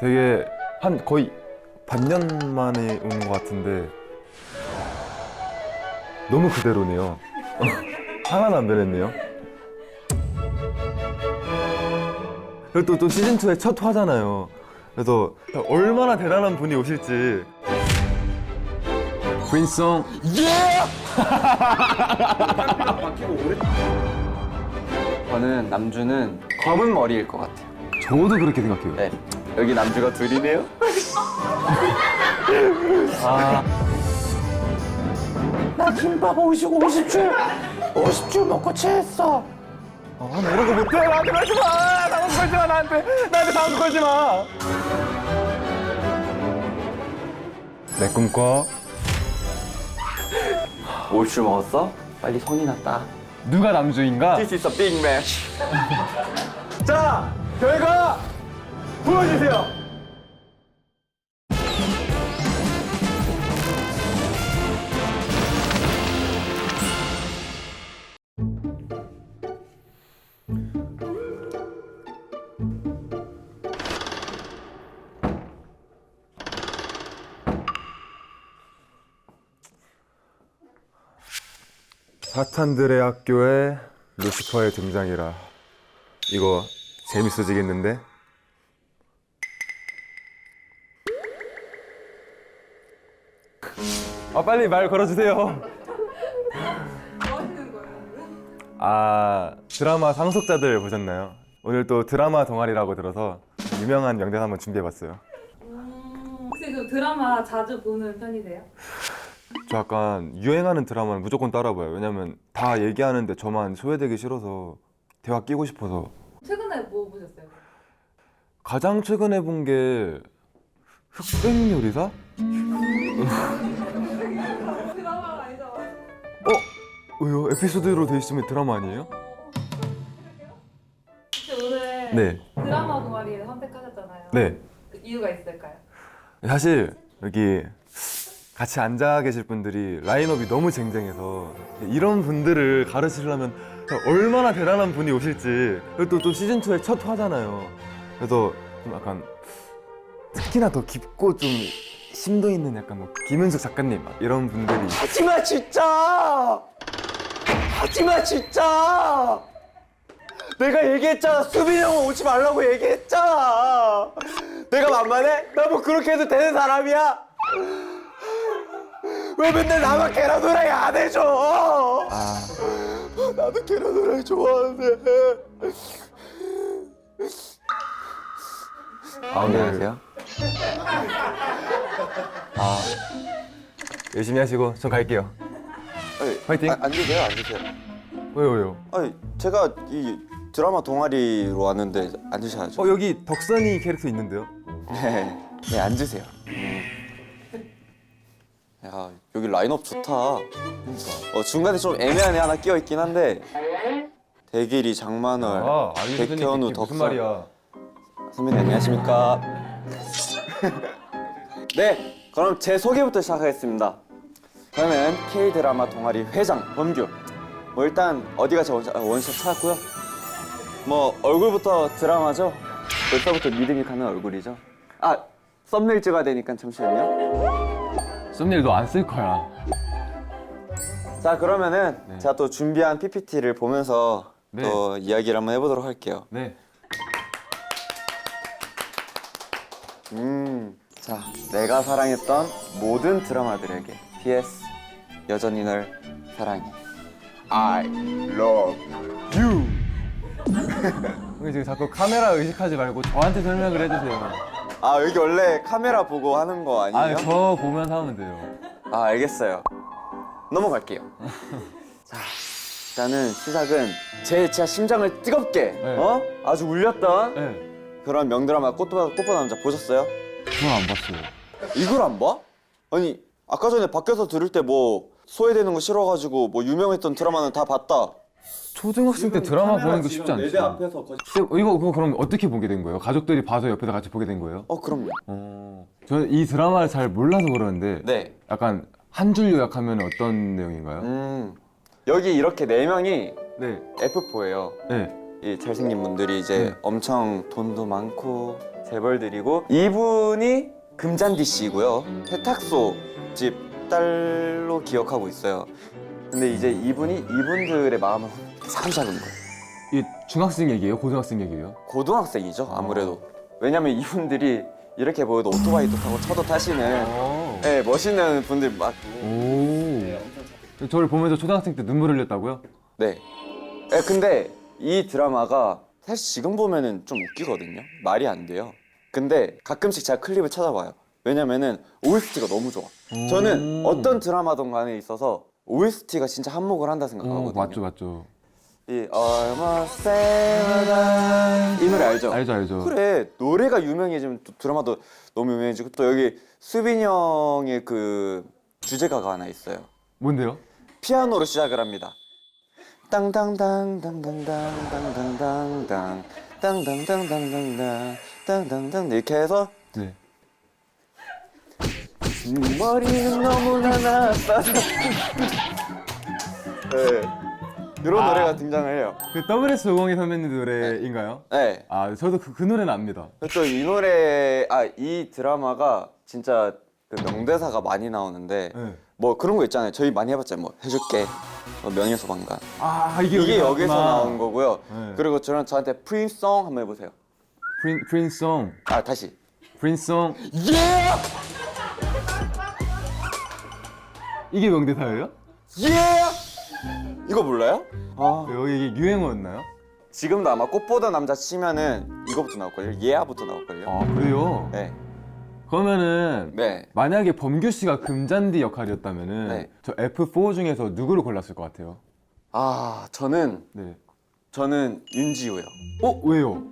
되게 한 거의 반년 만에 온 것 같은데 너무 그대로네요. 하나도 안 변했네요. 그리고 또 시즌2의 첫 화잖아요. 그래서 얼마나 대단한 분이 오실지. 퀸송 저는 남주는 검은 머리일 것 같아요. 저도 그렇게 생각해요. 네, 여기 남주가 둘이네요. 나 김밥 50줄 먹고 체했어. 나 이런 거 못해. 나한테 걸지 마. 나한테 걸지 마. 나한테 나한테 걸지 마. 내 꿈꿔. 50줄 먹었어? 빨리 손이 났다. 누가 남주인가? This is a big match. 자, 결과 보여주세요. 사탄들의 학교에 루시퍼의 등장이라. 이거 재밌어지겠는데? 빨리 말 걸어주세요. 뭐 하시는 거예요? 드라마 상속자들 보셨나요? 오늘 또 드라마 동아리라고 들어서 유명한 명대사 한번 준비해봤어요. 혹시 그 드라마 자주 보는 편이세요? 저 약간 유행하는 드라마는 무조건 따라봐요. 왜냐면 다 얘기하는데 저만 소외되기 싫어서 대화 끼고 싶어서. 최근에 뭐 보셨어요? 가장 최근에 본 게 흑백요리사? 드라마가 아니죠? 왜요? 에피소드로 돼 있으면 드라마 아니에요? 혹시 오늘 네. 드라마 동아리를 선택하셨잖아요. 네. 그 이유가 있을까요? 사실 여기 같이 앉아 계실 분들이 라인업이 너무 쟁쟁해서 이런 분들을 가르치려면 얼마나 대단한 분이 오실지. 그리고 또 시즌2의 첫 화잖아요. 그래서 좀 약간 특히나 더 깊고 좀 심도 있는 약간 뭐 김은숙 작가님 막 이런 분들이. 하지마 진짜. 하지마 진짜. 내가 얘기했잖아. 수빈이 형은 오지 말라고 얘기했잖아. 내가 만만해? 나 뭐 그렇게 해도 되는 사람이야? 왜 맨날 나만 계란 후라이 안 해줘? 나도 계란 후라이 좋아하는데. 안녕하세요. 열심히 하시고 전 갈게요. 화이팅! 앉으세요, 앉으세요. 왜요? 아니, 제가 이 드라마 동아리로 왔는데 앉으셔야죠. 여기 덕선이 캐릭터 있는데요? 네, 앉으세요. 야, 여기 라인업 좋다. 중간에 좀 애매한 애 하나 끼어 있긴 한데 대길이, 장만월, 백현우, 무슨 덕선. 말이야? 선배님 안녕하십니까? 네, 그럼 제 소개부터 시작하겠습니다. 저는 K-드라마 동아리 회장 범규. 뭐 일단 어디가 제 원샷 찾았고요. 뭐 얼굴부터 드라마죠. 벌써부터 믿음이 가는 얼굴이죠. 썸네일 찍어야 되니까 잠시만요. 썸네일도 안 쓸 거야. 자, 그러면은 제가 또 준비한 PPT를 보면서 네. 또 이야기를 한번 해보도록 할게요. 네. 자, 내가 사랑했던 모든 드라마들에게 PS 여전히 널 사랑해. I love you. 형님 지금 자꾸 카메라 의식하지 말고 저한테 설명을 해주세요. 여기 원래 카메라 보고 하는 거 아니에요? 저 보면서 하면 돼요. 알겠어요. 넘어갈게요. 자, 일단은 시작은 제 진짜 심장을 뜨겁게 네. 아주 울렸던 네. 그런 명드라마 꽃보다 남자 보셨어요? 저는 안 봤어요. 이걸 안 봐? 아니, 아까 전에 밖에서 들을 때 뭐 소외되는 거 싫어가지고 뭐 유명했던 드라마는 다 봤다. 초등학생 때 드라마 보는 거 쉽지 내 않죠? 앞에서 이거 그럼 어떻게 보게 된 거예요? 가족들이 봐서 옆에서 같이 보게 된 거예요? 그럼요. 저는 이 드라마를 잘 몰라서 그러는데 네. 약간 한 줄 요약하면 어떤 내용인가요? 여기 이렇게 4명이 네. F4예요. 네. 이 잘생긴 분들이 이제 네. 엄청 돈도 많고 재벌 드리고 이분이 금잔디 씨고요. 세탁소 집 딸로 기억하고 있어요. 근데 이제 이분이 이분들의 마음을 사로잡은 거예요. 이 중학생 얘기예요? 고등학생 얘기예요? 고등학생이죠, 아무래도. 왜냐면 이분들이 이렇게 보여도 오토바이도 타고 차도 타시는 네, 멋있는 분들 맞고. 오. 저를 보면서 초등학생 때 눈물 흘렸다고요? 네. 네, 근데 이 드라마가 사실 지금 보면은 좀 웃기거든요. 말이 안 돼요. 근데 가끔씩 제가 클립을 찾아봐요. 왜냐면은 OST가 너무 좋아. 저는 어떤 드라마든 간에 있어서 OST가 진짜 한몫을 한다 생각하거든요. 맞죠, 맞죠. 이 Almost Famous 이 노래 알죠? 알죠, 알죠. 그래, 노래가 유명해지면 또 드라마도 너무 유명해지고 또 여기 수빈이 형의 그 주제가가 하나 있어요. 뭔데요? 피아노로 시작을 합니다. 땅땅땅땅땅땅땅땅땅땅 땅땅땅땅땅땅 땅땅땅 이렇게 해서 네. 머리는 너무나 나빠서 네, 이런 노래가 등장을 해요. 그 WS502 선배님 노래인가요? 네. 아, 저도 그 노래는 압니다. 또 이 노래, 이 드라마가 진짜 그 명대사가 많이 나오는데 네. 뭐 그런 거 있잖아요. 저희 많이 해봤잖아요. 뭐 해줄게, 뭐 명예소방관. 아, 이게 여기서 여기서 나왔구나. 나온 거고요. 네. 그리고 저한테 프린송 한번 해보세요. 프린송. 다시. 프린송. 예! 이게 명대사예요? 예! 이거 몰라요? 여기 이게 유행어였나요? 지금도 아마 꽃보다 남자 치면은 이거부터 나올걸요? 예아부터 나올걸요? 아, 그래요? 네. 그러면은 네. 만약에 범규 씨가 금잔디 역할이었다면은 네. 저 F4 중에서 누구를 골랐을 것 같아요? 저는 네. 윤지호요. 왜요?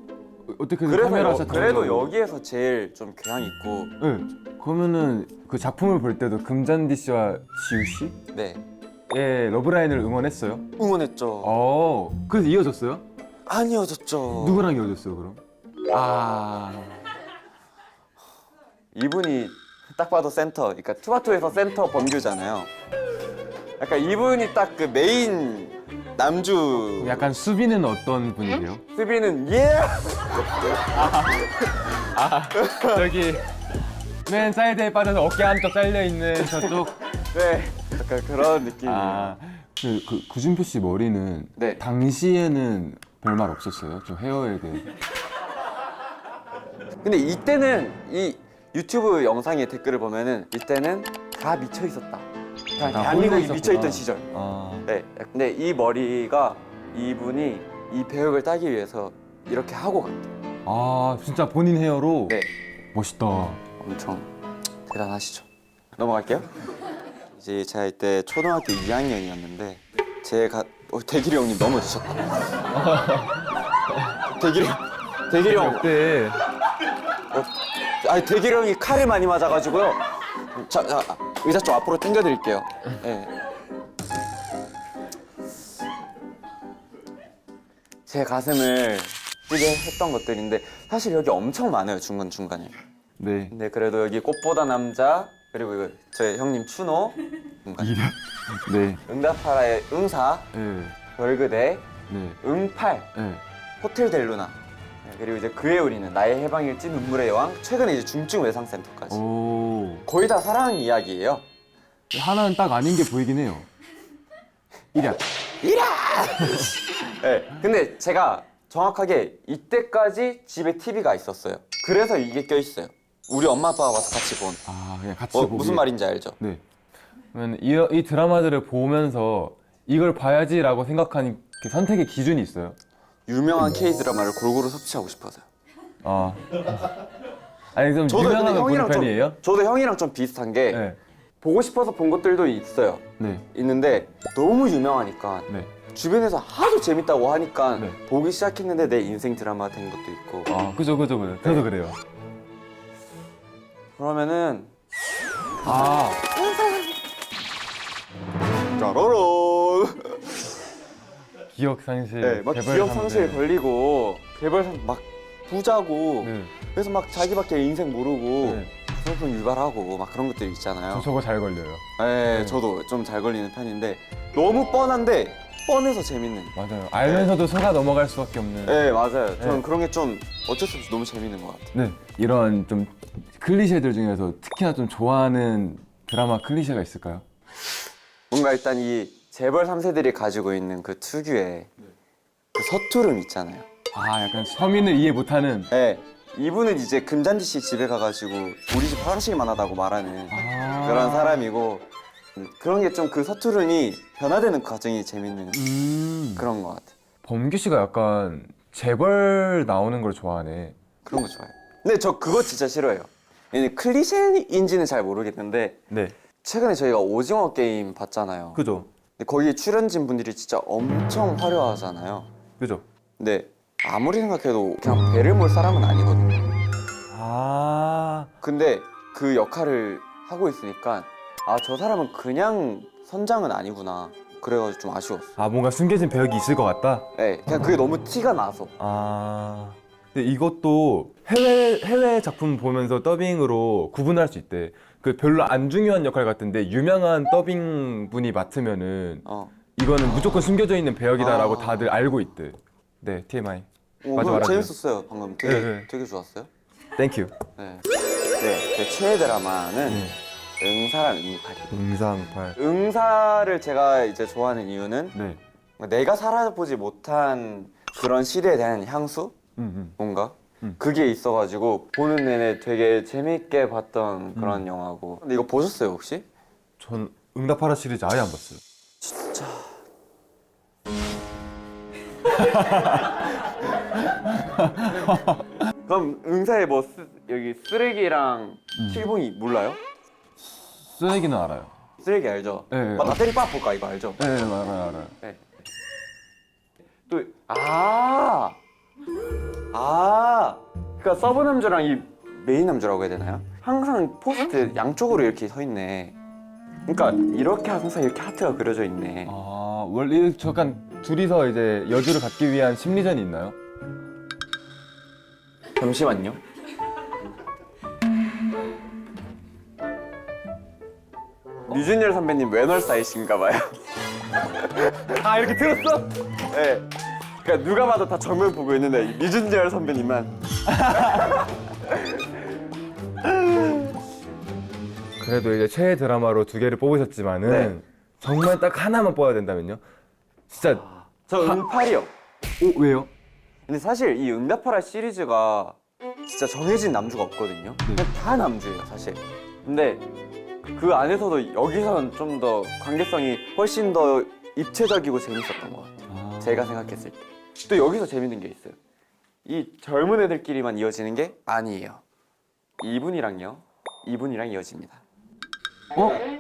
어떻게 카메라 샷 그래도 찍어서- 여기에서 제일 좀 교양 있고. 네. 그러면은 그 작품을 볼 때도 금잔디 씨와 지우 네. 씨의 러브라인을 응원했어요? 응원했죠. 그래서 이어졌어요? 안 이어졌죠. 누구랑 이어졌어요, 그럼? 이분이 딱 봐도 센터, 그러니까 투바투에서 센터 범규잖아요. 약간 이분이 딱 그 메인 남주. 약간 수비는 어떤 분이세요? 수비는 예! 저기 맨 사이드에 빠져서 어깨 한쪽 잘려 있는 저쪽. 네. 약간 그런 느낌이에요. 그 구준표 씨 머리는 네. 당시에는 별말 없었어요? 저 헤어에 대해. 근데 이때는 이 유튜브 영상의 댓글을 보면은 이때는 다 미쳐 있었다. 대한민국이 혼자 미쳐 있던 있었구나. 시절. 아. 네. 근데 이 머리가 이분이 이 배역을 따기 위해서 이렇게 하고 갔대요. 진짜 본인 헤어로? 네. 멋있다. 엄청 대단하시죠. 넘어갈게요. 이제 제가 이때 초등학교 2학년이었는데 제가 대길이 형님 넘어지셨다. 대길이 형. 그때 대길이 형이 칼을 많이 맞아가지고요. 자, 의자 좀 앞으로 당겨드릴게요. 네. 제 가슴을 뛰게 했던 것들인데 사실 여기 엄청 많아요, 중간중간에. 네. 근데 그래도 여기 꽃보다 남자, 그리고 이거 저희 형님 추노, 네. 응답하라의 응사, 네. 별그대, 네. 응팔, 네. 호텔 델루나, 그리고 이제 그의 우리는 나의 해방일지 눈물의 여왕, 최근에 이제 중증 외상센터까지. 거의 다 사랑 이야기예요. 하나는 딱 아닌 게 보이긴 해요. 이랴. 네. 근데 제가 정확하게 이때까지 집에 TV가 있었어요. 그래서 이게 껴있어요. 우리 엄마 아빠가 와서 같이 본. 그냥 같이 보기. 무슨 말인지 알죠? 네. 그러면 이 드라마들을 보면서 이걸 봐야지라고 생각하는 그 선택의 기준이 있어요? 유명한 K 드라마를 골고루 섭취하고 싶어서요. 아니 좀 유명한 걸 보는 편이에요? 저도 형이랑 좀 비슷한 게 네. 보고 싶어서 본 것들도 있어요. 네. 있는데 너무 유명하니까 네. 주변에서 하도 재밌다고 하니까 네. 보기 시작했는데 내 인생 드라마 된 것도 있고. 그죠. 저도 그래요. 그러면은 짜라란. 기억 상실. 네, 막 개발 기억 상실. 상실 걸리고 개발상 막 부자고. 네. 그래서 막 자기밖에 인생 모르고 네. 부정품 유발하고 막 그런 것들이 있잖아요. 저거 잘 걸려요. 네, 저도 좀 잘 걸리는 편인데 너무 뻔한데 뻔해서 재밌는. 맞아요. 알면서도 속아 넘어갈 수밖에 없는. 네, 맞아요. 저는 네. 그런 게 좀 어쩔 수 없이 너무 재밌는 것 같아요. 네. 이런 좀 클리셰들 중에서 특히나 좀 좋아하는 드라마 클리셰가 있을까요? 뭔가 일단 이 재벌 3세들이 가지고 있는 그 특유의 그 서투름 있잖아요. 아, 약간 서민을 이해 못하는. 네. 이분은 이제 금잔디 씨 집에 가가지고 우리 집 화장실만 하다고 말하는 아. 그런 사람이고, 그런 게 좀 그 서투름이 변화되는 과정이 재밌는 그런 것 같아요. 범규 씨가 약간 재벌 나오는 걸 좋아하네. 그런 거 좋아해요. 근데 저 그거 진짜 싫어해요. 얘는 클리셰인지는 잘 모르겠는데 네. 최근에 저희가 오징어 게임 봤잖아요. 그죠? 근데 거기에 출연진 분들이 진짜 엄청 화려하잖아요. 그죠? 근데 아무리 생각해도 그냥 배를 몰 사람은 아니거든요. 아. 근데 그 역할을 하고 있으니까 아, 저 사람은 그냥 선장은 아니구나. 그래가지고 좀 아쉬웠어. 아, 뭔가 숨겨진 배역이 있을 것 같다? 네, 그냥 그게 너무 티가 나서. 아. 근데 이것도 해외 작품 보면서 더빙으로 구분할 수 있대. 그 별로 안 중요한 역할 같은데 유명한 더빙 분이 맡으면은 이거는 무조건 숨겨져 있는 배역이다라고 아. 다들 알고 있대. 네, TMI. 오, 맞아, 그거 말하세요. 재밌었어요. 방금 되게 네. 되게 좋았어요. 땡큐. 네. 네, 제 최애 드라마는 네. 응사랑 응팔이에요. 응상팔. 응사를 제가 이제 좋아하는 이유는 네. 내가 살아보지 못한 그런 시대에 대한 향수? 뭔가? 그게 있어가지고 보는 내내 되게 재밌게 봤던 그런 영화고. 근데 이거 보셨어요 혹시? 전 응답하라 시리즈 아예 안 봤어요. 진짜 그럼 응사에 뭐 여기 쓰레기랑 칠봉이 몰라요? 쓰레기는 알아요. 쓰레기 알죠? 네. 나 때리 빠 볼까 이거 알죠? 네, 알아요. 네. 또 그러니까 서브 남주랑 이 메인 남주라고 해야 되나요? 항상 포스트 양쪽으로 이렇게 서 있네. 그러니까 이렇게 항상 이렇게 하트가 그려져 있네. 아, 원래 잠깐 둘이서 이제 여주를 갖기 위한 심리전이 있나요? 잠시만요. 류준열 선배님 외널사이신가 봐요. 아, 이렇게 들었어? 네. 그러니까 누가 봐도 다 정면 보고 있는데 류준열 선배님만. 그래도 이제 최애 드라마로 2개를 뽑으셨지만은 네. 정말 딱 하나만 뽑아야 된다면요? 진짜 저 응팔이요. 왜요? 근데 사실 이 응답하라 시리즈가 진짜 정해진 남주가 없거든요. 그냥 다 남주예요, 사실. 근데 그 안에서도 여기서는 좀 더 관계성이 훨씬 더 입체적이고 재밌었던 것 같아요. 제가 생각했을 때. 또 여기서 재밌는 게 있어요. 이 젊은 애들끼리만 이어지는 게 아니에요. 이분이랑 이어집니다.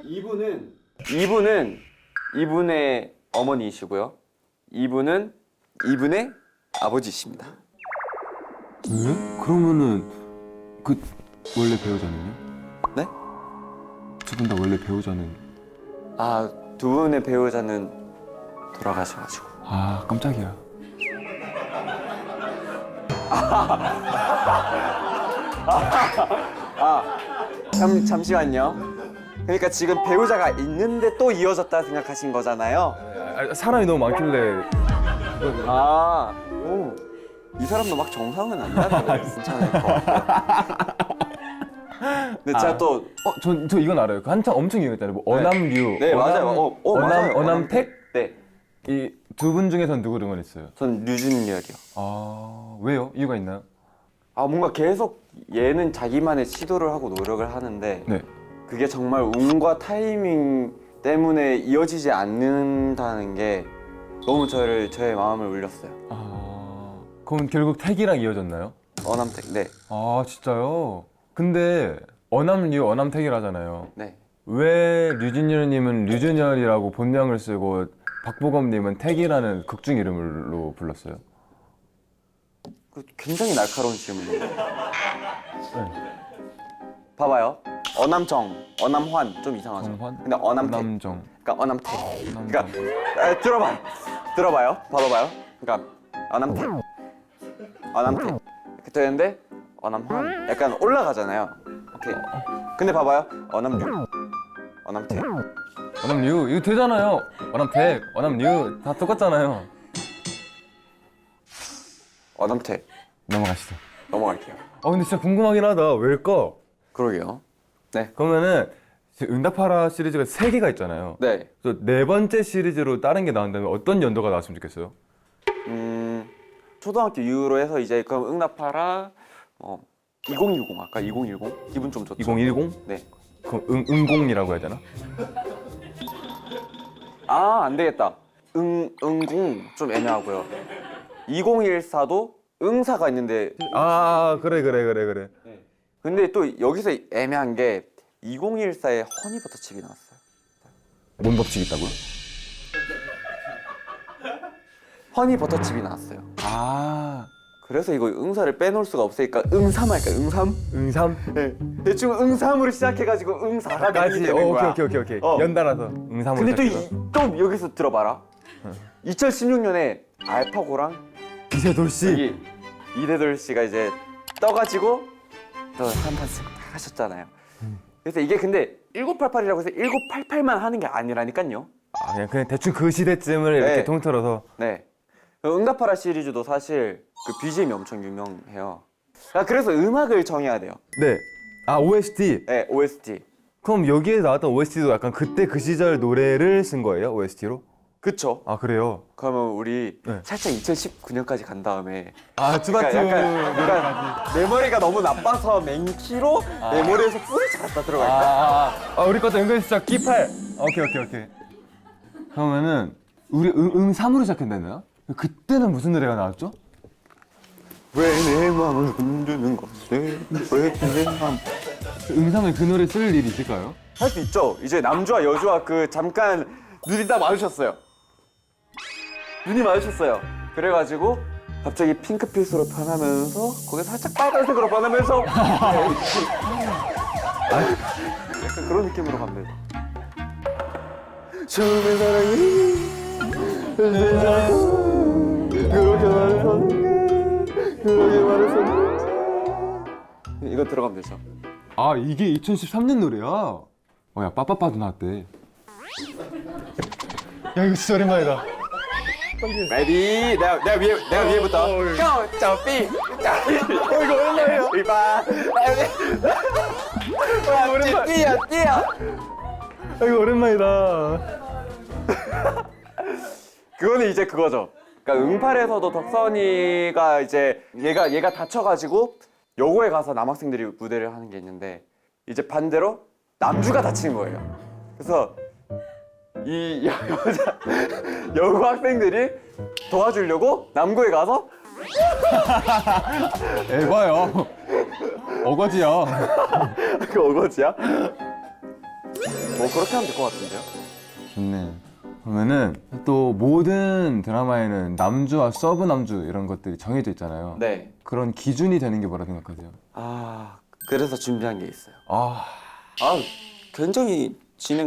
이분은 이분의 어머니이시고요. 이분은 이분의 아버지이십니다. 왜? 그러면은 그 원래 배우자는요? 네? 두 분 다 원래 배우자는? 아, 두 분의 배우자는 돌아가셔가지고. 아, 깜짝이야. 잠시만요. 그러니까 지금 배우자가 있는데 또 이어졌다 생각하신 거잖아요. 사람이 너무 많길래. 이 사람도 막 정상은 아니라서 괜찮을 것 같아요. 근데 제가 또 저 이건 알아요. 그 한창 엄청 유행했잖아요. 뭐 어남류. 네, 맞아요. 맞아요. 어남택? 네, 이 두 분 중에선 누구를 응원했어요? 전 류준열이요. 아, 왜요? 이유가 있나요? 뭔가 계속 얘는 자기만의 시도를 하고 노력을 하는데 네. 그게 정말 운과 타이밍 때문에 이어지지 않는다는 게 너무 저의 마음을 울렸어요. 아, 그럼 결국 택이랑 이어졌나요? 어남택, 네. 아, 진짜요? 근데 어남류, 어남택이라잖아요. 네. 왜 류준열님은 류준열이라고 본명을 쓰고 박보검님은 택이라는 극중 이름으로 불렀어요? 굉장히 날카로운 질문이에요. 봐봐요. 어남정, 어남환 좀 이상하죠. 정환? 근데 어남택, 어남정. 그러니까 어남택. 그러니까 들어봐요. 봐봐요. 그러니까 어남택 이렇게 되는데 어남환 약간 올라가잖아요. 오케이. 근데 봐봐요. 어남류, 어남택. 원암 유 이거 되잖아요. 원암 택, 원암 유 다 똑같잖아요. 어담태 넘어가시죠. 넘어갈게요. 근데 진짜 궁금하긴 하다. 왜일까? 그러게요. 네. 그러면은 지금 응답하라 시리즈가 3개가 있잖아요. 네. 그래서 4번째 시리즈로 다른 게 나온다면 어떤 연도가 나왔으면 좋겠어요? 초등학교 이후로 해서 이제 그럼 응답하라 2010 할까? 2010? 기분 좀 좋죠. 2010? 네. 그럼 응공이라고 해야 되나? 안 되겠다. 응공 좀 애매하고요. 2014도 응사가 있는데 그래. 근데 또 여기서 애매한 게 2014에 허니버터칩이 나왔어요. 뭔 법칙 있다고요? 허니버터칩이 나왔어요. 아, 그래서 이거 응사를 빼놓을 수가 없으니까 응삼 할까요? 응삼? 응삼? 네. 대충 응삼으로 시작해가지고 응사가 되는 거야. 오케이. 어. 연달아서 응삼으로 근데 시작해서. 또 여기서 들어봐라. 2016년에 알파고랑 이세돌 씨. 여기 이대돌 씨가 이제 떠가지고 또 한판 하셨잖아요. 그래서 이게 근데 1988이라고 해서 1988만 하는 게 아니라니까요. 그냥 대충 그 시대쯤을 이렇게 네. 통틀어서. 네. 응답하라 시리즈도 사실 그 BGM이 엄청 유명해요. 그래서 음악을 정해야 돼요. 네. OST. 네, OST. 그럼 여기에 나왔던 OST도 약간 그때 그 시절 노래를 쓴 거예요? OST로? 그쵸? 그래요? 그러면 우리 네. 살짝 2019년까지 간 다음에 쭈바쭈. 약간 내 머리가 너무 나빠서 맹키로 내 머리에서 뿔이 잘다 들어갈까? 우리 것도 은근슬쩍 끼팔. 오케이. 그러면은 우리 응삼으로 시작한다나요? 그때는 무슨 노래가 나왔죠? 왜 내 마음을 흔드는 건데 왜내 마음 응삼에 그 노래 쓸 일이 있을까요? 할 수 있죠. 이제 남주와 여주와 그 잠깐 눈이 딱 마주쳤어요. 눈이 마주쳤어요. 그래가지고 갑자기 핑크빛으로 변하면서 거기 살짝 빨간색으로 변하면서 약간 그런 느낌으로 가면 돼요. 처음에 사랑이 그렇게 말했었는데 그렇게 말했었는데 이거 들어가면 되죠. 이게 2013년 노래야? 야 빠빠빠도 나왔대. 야 이거 진짜 오랜만이다. 레디 내가 위에부터 고! 점피! 이거 오랜만이에요. 이봐 오랜만 뛰어 이거 오랜만이다. 그거는 이제 그거죠. 그러니까 응팔에서도 덕선이가 이제 얘가 다쳐가지고 여고에 가서 남학생들이 무대를 하는 게 있는데 이제 반대로 남주가 다치는 거예요. 그래서 이 여고 학생들이 도와주려고 남고에 가서 에바요. 어거지야. 그 어거지야? 그렇게 하면 될 것 같은데요? 좋네. 그러면은 또 모든 드라마에는 남주와 서브 남주 이런 것들이 정해져 있잖아요. 네. 그런 기준이 되는 게 뭐라 생각하세요? 그래서 준비한 게 있어요. 굉장히 진행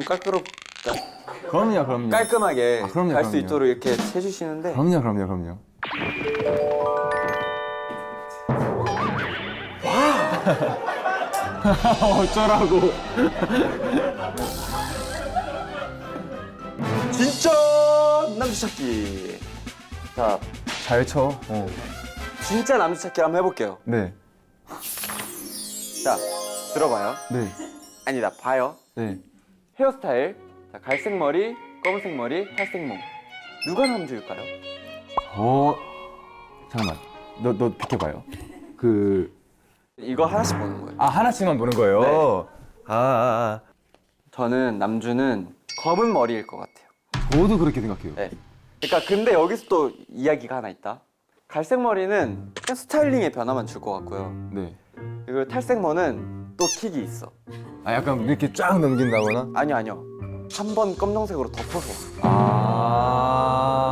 그럼요. 깔끔하게 그럼요, 갈 수 그럼요. 있도록 이렇게 해주시는데 그럼요. 어쩌라고. 진짜 남주 찾기. 자, 잘 쳐. 진짜 남주 찾기 한번 해볼게요. 네. 자, 들어봐요. 네. 아니다, 봐요. 네. 헤어스타일. 자, 갈색 머리, 검은색 머리, 탈색 몽. 누가 남주일까요? 잠깐만. 너 비켜봐요. 이거 하나씩 보는 거예요. 하나씩만 보는 거예요? 네. 저는 남주는 검은 머리일 것 같아요. 저도 그렇게 생각해요. 네. 그러니까 근데 여기서 또 이야기가 하나 있다. 갈색 머리는 그냥 스타일링의 변화만 줄 것 같고요. 네. 그리고 탈색 머는 또 킥이 있어. 약간 이렇게 쫙 넘긴다거나? 아니요. 한 번 검정색으로 덮어서.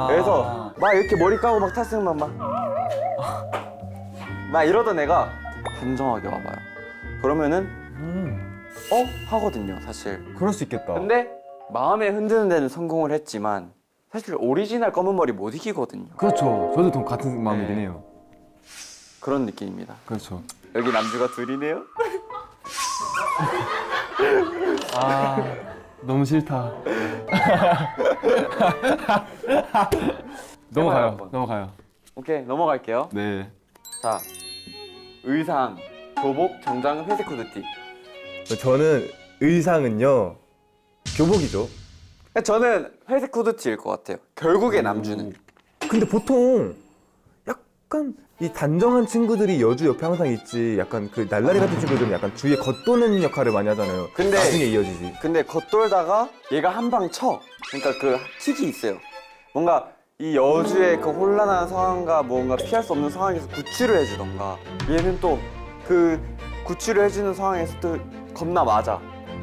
그래서 그래서 막 이렇게 머리 까고 막 탈색만 막 이러던 애가 단정하게 와봐요. 그러면은 하거든요, 사실. 그럴 수 있겠다. 근데 마음에 흔드는 데는 성공을 했지만 사실 오리지널 검은 머리 못 이기거든요. 그렇죠. 저도 좀 같은 마음이긴 네. 해요. 그런 느낌입니다. 그렇죠. 여기 남주가 둘이네요. 너무 싫다. 넘어가요. 한번. 넘어가요. 오케이, 넘어갈게요. 네. 자, 의상, 교복, 정장, 회색 후드티. 저는 의상은요 교복이죠. 저는 회색 후드티일 것 같아요. 결국에 남주는. 근데 보통 약간 이 단정한 친구들이 여주 옆에 항상 있지. 약간 그 날라리 같은 친구들은 약간 주위에 겉도는 역할을 많이 하잖아요. 근데- 나중에 이어지지. 근데 겉돌다가 얘가 한 방 쳐. 그러니까 그 킥이 있어요. 뭔가 이 여주의 그 혼란한 상황과 뭔가 피할 수 없는 상황에서 구출을 해주던가, 얘는 또 그 구출을 해주는 상황에서 또 겁나 맞아.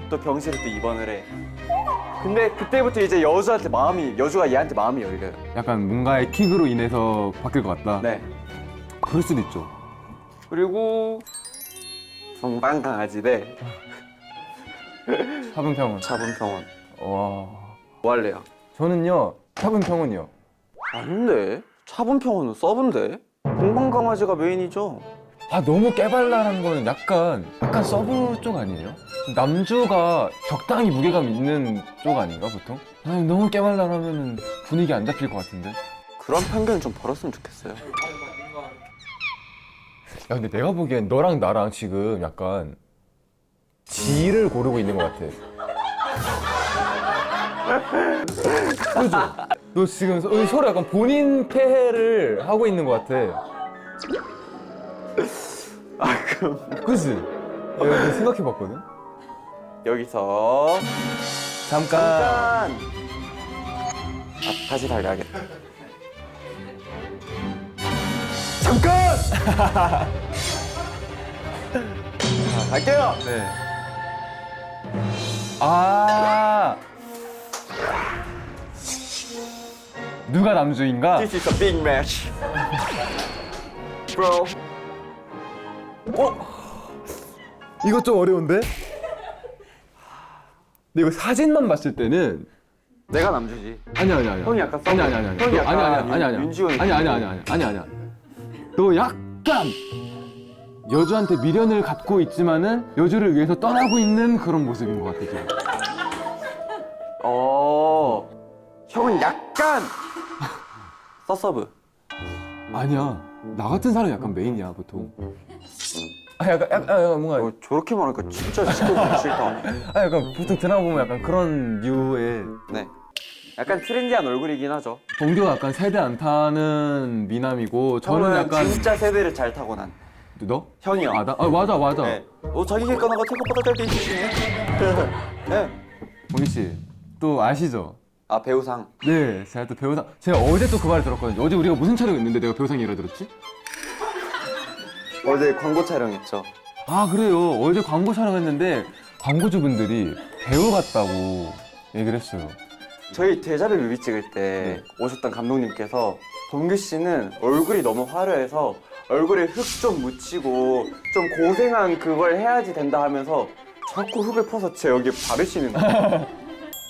또 병실에 또 입원을 해. 근데 그때부터 이제 여주가 얘한테 마음이 열려요. 약간 뭔가의 킥으로 인해서 바뀔 것 같다. 네. 그럴 수도 있죠. 그리고 동방 강아지 대 차분평은. 차분 평원. 와. 뭐 할래요? 저는요 차분평은요. 아닌데? 차분 평원은 서브인데? 동방 강아지가 메인이죠. 아 너무 깨발랄한 거는 약간 서브 쪽 아니에요? 남주가 적당히 무게감 있는 쪽 아닌가 보통? 아니 너무 깨발랄하면 분위기 안 잡힐 것 같은데. 그런 편견 좀 버렸으면 좋겠어요. 야 근데 내가 보기엔 너랑 나랑 지금 약간 지를 고르고 있는 것 같아. 그죠? 너 지금 서로 약간 본인 폐해를 하고 있는 것 같아. 그럼 그치? 내가 생각해봤거든? 여기서 잠깐. 다시 달려야겠다. 잠깐! 자, 갈게요. 네. 아. 누가 남주인가? This is a big match. Bro. 이거 좀 어려운데? 근데 이거 사진만 봤을 때는 내가 남주지. 아니야. 형이 약간 아니야. 형이 약간 아니야. 윤지훈 아니야. 너 약간 여주한테 미련을 갖고 있지만은 여주를 위해서 떠나고 있는 그런 모습인 것 같아 지금. 형은 약간 서서브. 아니야. 나 같은 사람이 약간 메인이야 보통. 약간 뭔가. 저렇게 말하니까 진짜 시끄럽고 싫다. 약간 보통 드라마 보면 약간 그런 류의. 네. 약간 트렌디한 얼굴이긴 하죠. 동규가 약간 세대 안 타는 미남이고 저는 형은 약간. 진짜 세대를 잘 타고 난. 너? 형이요. 맞아. 네. 자기 객관화가 생각보다 잘 돼 있으시네. 네. 봉희 씨, 또 아시죠? 아, 배우상. 네, 제가 또 배우상. 제가 어제 또 그 말을 들었거든요. 어제 우리가 무슨 촬영했는데 내가 배우상이라 들었지? 어제 광고 촬영했죠. 아 그래요. 어제 광고 촬영했는데 광고주분들이 배우 같다고 얘기를 했어요. 저희 데자뷰 뮤비 찍을 때 오셨던 감독님께서 동규 씨는 얼굴이 너무 화려해서 얼굴에 흙 좀 묻히고 좀 고생한 그걸 해야지 된다 하면서 자꾸 흙을 퍼서 제 여기에 바르시는 거예요.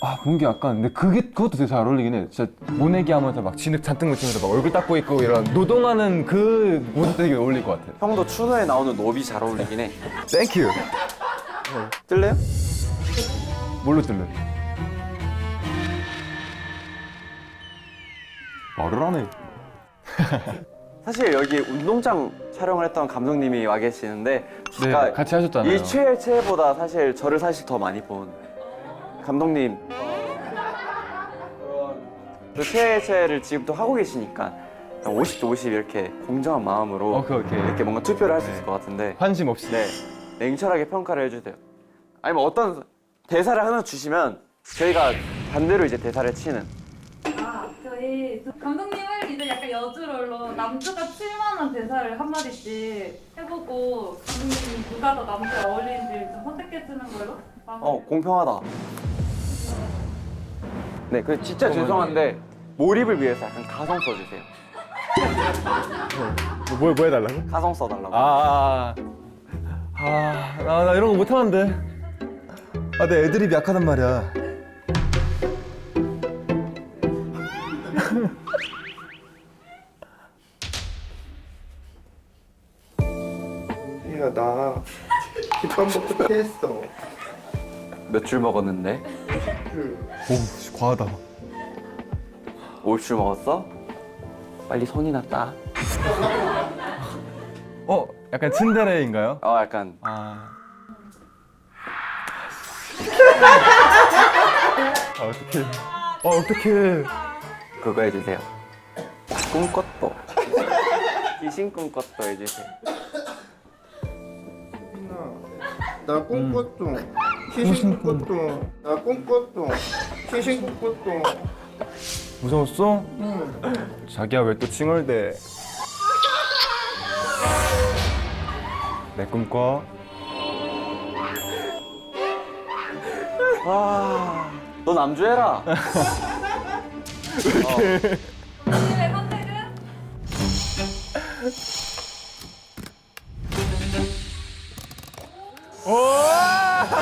아 봉기 약간 근데 그것도 되게 잘 어울리긴 해. 진짜 모내기 하면서 막 진흙 잔뜩 묻히면서 막 얼굴 닦고 있고 이런 노동하는 그 모습 되게 어울릴 것 같아. 형도 추노에 나오는 노비 잘 어울리긴 해. 땡큐. 뜰래요? 뭘로 뜰래? 말을 안 해. 사실 여기 운동장 촬영을 했던 감독님이 와 계시는데 네, 아까 같이 하셨잖아요. 이 최애보다 사실 저를 더 많이 본 감독님 그 최애를 지금도 하고 계시니까 50대 50 이렇게 공정한 마음으로 오케이. 이렇게 뭔가 투표를 할 수 있을 것 같은데 관심 없이. 네 냉철하게 평가를 해주세요. 아니면 어떤 대사를 하나 주시면 저희가 반대로 이제 대사를 치는. 저희 감독님을 이제 약간 여주롤로 남주가 칠만한 대사를 한 마디씩 해보고 감독님이 누가 더 남주에 어울리는지 좀 선택해주는 걸로. 공평하다. 네, 그 진짜 죄송한데 몰입을 위해서 약간 가성 써주세요. 뭐 해달라고? 가성 써달라고. 나 이런 거 못하는데. 내 애드립이 약하단 말이야. 야, 나 힙합 먹고 패했어. 몇 줄 먹었는데? 오, 과하다. 50줄 먹었어? 빨리 손이나 따. 약간 츤데레인가요? 약간 아. 어떡해. 어떡해. 그거 해주세요. 꿈꿨도. 귀신 꿈꿨도 해주세요. 나 꿈꿨어. 귀신 꿈꿨어. 나 꿈꿨어. 귀신 꿈꿨어. 무서웠어? 자기야 왜 또 칭얼대? 내 꿈꿔. 너 남주해라. 본인의 선택은?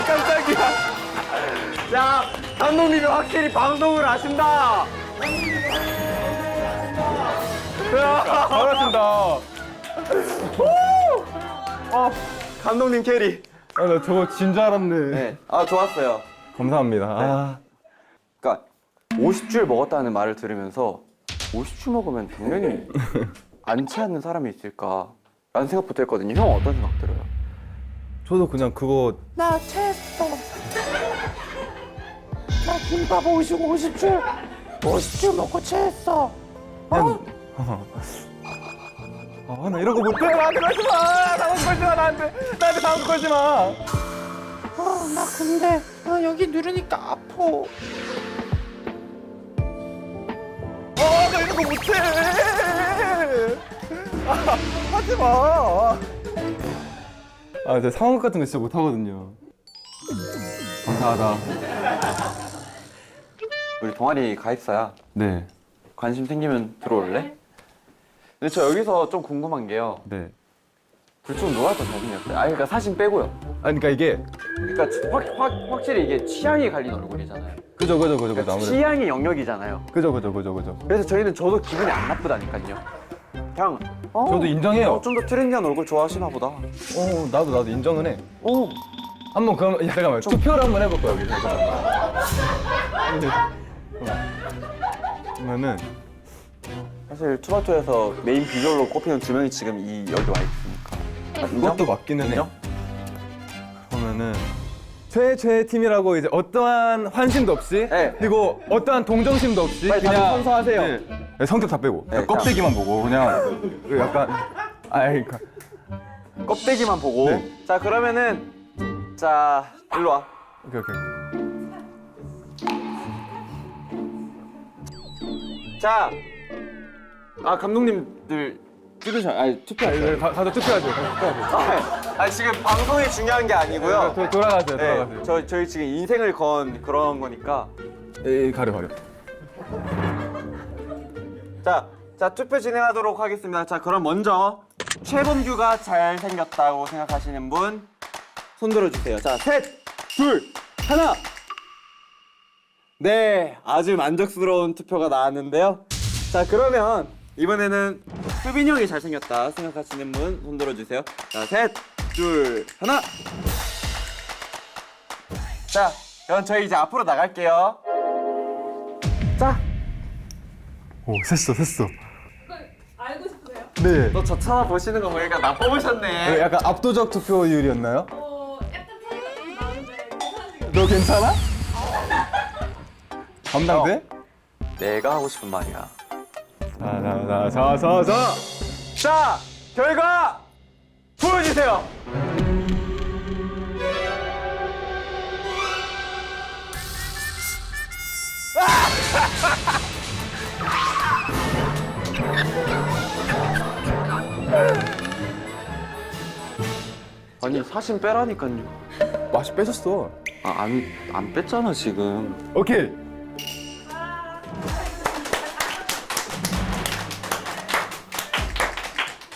깜짝이야. 자, 감독님이 확실히 방송을 아신다. 잘하신다. 감독님 캐리. 나 저거 진 줄 알았네. 네, 좋았어요. 감사합니다. 그러니까 50줄 먹었다는 말을 들으면서 50줄 먹으면 당연히 안 취하는 사람이 있을까 라는 생각부터 했거든요. 형 어떤 생각 들어요? 저도 그냥 그거 나 체했어. 나 김밥 50줄. 50줄 먹고 체했어. 그냥 나 이런 거 못해. 나한테 걸지 마. 상황 걸지 마. 나한테 상황 걸지 마. 나 근데 나 여기 누르니까 아파. 나 이런 거 못해. 하지 마. 제가 상황극 같은 거 진짜 못하거든요. 감사하다. 우리 동아리 가입사야. 네. 관심 생기면 들어올래? 근데 저 여기서 좀 궁금한 게요. 네. 둘 중 누가 더 잘생겼어요? 그러니까 사진 빼고요. 그러니까 이게 그러니까 확실히 이게 취향이 갈린 얼굴이잖아요. 그죠. 그러니까 아무래도. 취향의 영역이잖아요. 그죠. 그래서 저도 기분이 안 나쁘다니까요. 그냥 저도 인정해요. 좀 더 트렌디한 얼굴 좋아하시나 보다. 나도 인정은 해. 오. 한번 그럼 잠깐만 투표를 한번 해볼까요 여기서? 그러면은 사실 투바투에서 메인 비주얼로 꼽히는 두 명이 지금 여기 와 있으니까. 그것도 맞기는 해. 인정? 그러면은 최애 팀이라고 이제 어떠한 환심도 없이 네. 그리고 어떠한 동정심도 없이 빨리 다들 선서하세요. 네, 성격 다 빼고 네, 껍데기만 보고 그냥 약간 그러니까 껍데기만 보고. 네. 자 그러면은 일로 와. 오케이. 자, 감독님들 투표하세요. 가서 투표하죠. 지금 방송이 중요한 게 아니고요. 돌아가세요. 네, 저희 지금 인생을 건 그런 거니까. 가려. 자 투표 진행하도록 하겠습니다. 자 그럼 먼저 최범규가 잘생겼다고 생각하시는 분 손 들어주세요. 자 셋, 둘, 하나. 네, 아주 만족스러운 투표가 나왔는데요. 자 그러면 이번에는 수빈이 형이 잘생겼다 생각하시는 분 손 들어주세요. 자 셋, 둘, 하나. 자 그럼 저희 이제 앞으로 나갈게요. 자. 오 셌어. 그걸 알고 싶으세요? 네. 너 저 찾아보시는 거 보니까 나 뽑으셨네. 약간 압도적 투표율이었나요? 약간 차이가 좀 나는데 괜찮으시겠어요? 너 괜찮아? 감당돼? 내가 하고 싶은 말이야. 자. 자, 결과 보여주세요. 아니 사진 빼라니까요. 맛이 빼졌어. 안 뺐잖아 지금. 오케이.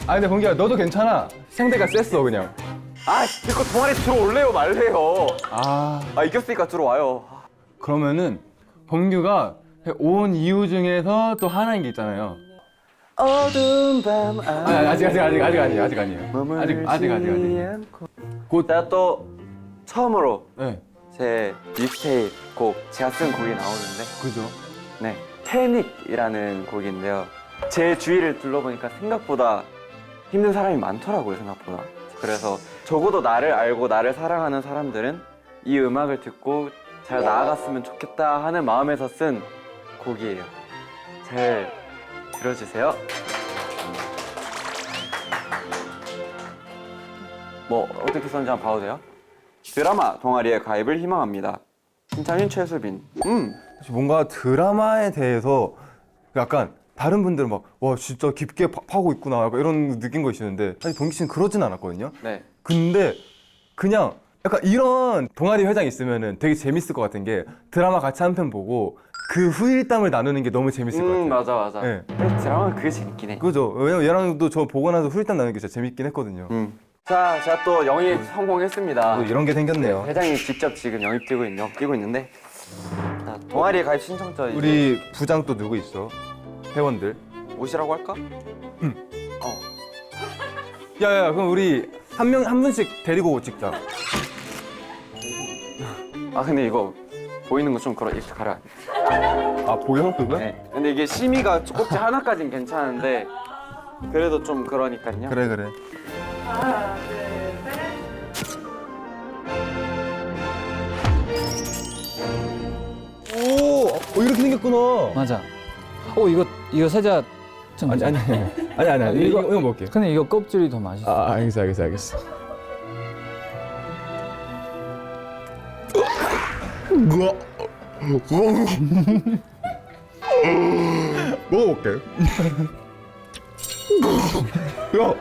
근데 범규야 너도 괜찮아. 상대가 셌어 그냥. 이거 동아리 들어올래요 말래요. 이겼으니까 들어와요. 그러면은 범규가 온 이유 중에서 또 하나인 게 있잖아요. 어두운 밤 아직 아니에요. 아직. 곧. 제가 또 처음으로 네. 제 믹스테이프 곡 제가 쓴 곡이 나오는데 그죠? 네, 패닉이라는 곡인데요. 제 주위를 둘러보니까 생각보다 힘든 사람이 많더라고요, 생각보다. 그래서 적어도 나를 알고 나를 사랑하는 사람들은 이 음악을 듣고 잘 나아갔으면 좋겠다 하는 마음에서 쓴 곡이에요. 잘 들어주세요. 뭐 어떻게 썼는지 한번 봐도 돼요? 드라마 동아리에 가입을 희망합니다. 신창인 최수빈. 뭔가 드라마에 대해서 약간 다른 분들은 막 와 진짜 깊게 파고 있구나 약간 이런 느낀 거 있었는데 사실 동기 씨는 그러진 않았거든요. 네. 근데 그냥 약간 이런 동아리 회장 있으면은 되게 재밌을 것 같은 게 드라마 같이 한 편 보고 그 후일담을 나누는 게 너무 재밌을 것 같아요. 맞아 맞아. 네. 근데 드라마는 그게 재밌긴 해. 그죠? 왜냐면 얘랑도 저 보고 나서 후일담 나누는 게 진짜 재밌긴 했거든요. 자, 제가 또 영입 성공했습니다. 또 이런 게 생겼네요. 회장님 직접 지금 영입 뛰고 있는데 자, 동아리 가입 신청자 이제 우리 부장 또 누구 있어? 회원들. 오시라고 할까? 야야 그럼 우리 한 분씩 데리고 찍자. 아 근데 이거 보이는 거 좀 이렇게 가려. 아 보여 그거? 네. 근데 이게 심의가 꼭지 하나까지는 괜찮은데 그래도 좀 그러니까요. 그래 그래. 하나, 둘, 셋. 오, 이렇게 생겼구나. 맞아. 이거 살짝 좀 아니 이거 먹을게. 근데 이거 껍질이 더 맛있어. 알겠어. 우와, 먹어볼게. 야,